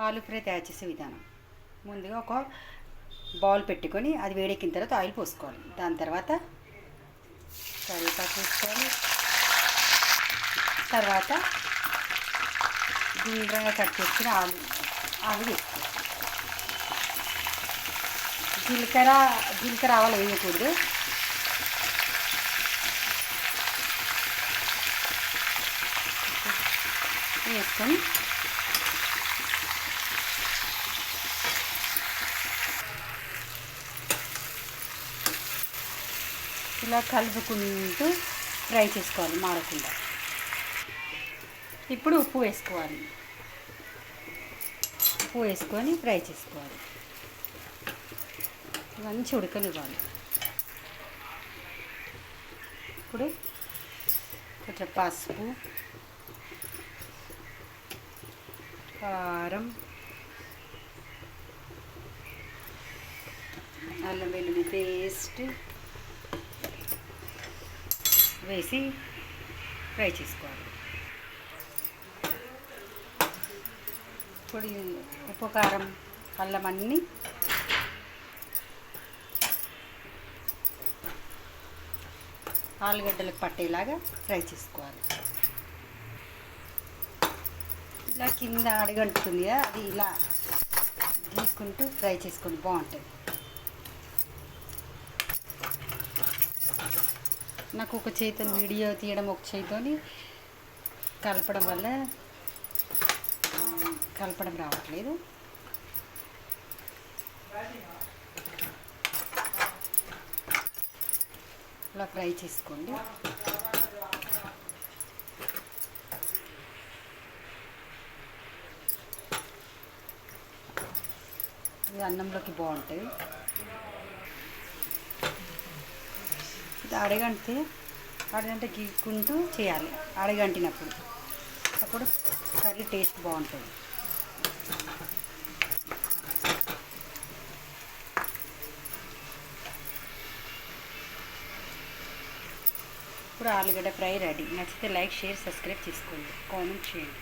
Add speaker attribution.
Speaker 1: ఆలు ఫ్రై తయారు చేసే విధానం. ముందుగా ఒక బౌల్ పెట్టుకొని అది వేడెక్కిన తర్వాత ఆయిల్ పోసుకోవాలి. దాని తర్వాత కరివేపాకు వేసుకోవాలి. తర్వాత గుండ్రంగా కట్ చేసుకుని ఆలు వేసుకోవాలి. జీలకర్ర ఆవాలు వేయకూడదు. వేసుకొని ఇలా కలుపుకుంటూ ఫ్రై చేసుకోవాలి మాడకుండా. ఇప్పుడు ఉప్పు వేసుకోవాలి. ఉప్పు వేసుకొని ఫ్రై చేసుకోవాలి. మంచి ఉడకనివ్వాలి. ఇప్పుడు కొంచెం పసుపు, కారం, అల్లం వెల్లుల్లి పేస్ట్ వేసి ఫ్రై చేసుకోవాలి. ఇప్పుడు ఉప్పు, కారం, అల్లం అన్నీ ఆలుగడ్డలకు పట్టేలాగా ఫ్రై చేసుకోవాలి. ఇలా కింద అడుగంటుతుంది కదా, అది ఇలా గీక్కుంటూ ఫ్రై చేసుకొని బాగుంటుంది. నాకు ఒక చేతితో వీడియో తీయడం, ఒక చేతితోని కలపడం వల్ల కలపడం రావట్లేదు. ఇలా ఫ్రై చేసుకోండి. ఇది అన్నంలోకి బాగుంటుంది. ఇది అడగంటే గీక్కుంటూ చేయాలి. అడగంటినప్పుడు అప్పుడు కర్రీ టేస్ట్ బాగుంటుంది. ఇప్పుడు ఆలుగడ్డ ఫ్రై రెడీ. నచ్చితే లైక్, షేర్, సబ్స్క్రైబ్ చేసుకోండి, కామెంట్ చేయండి.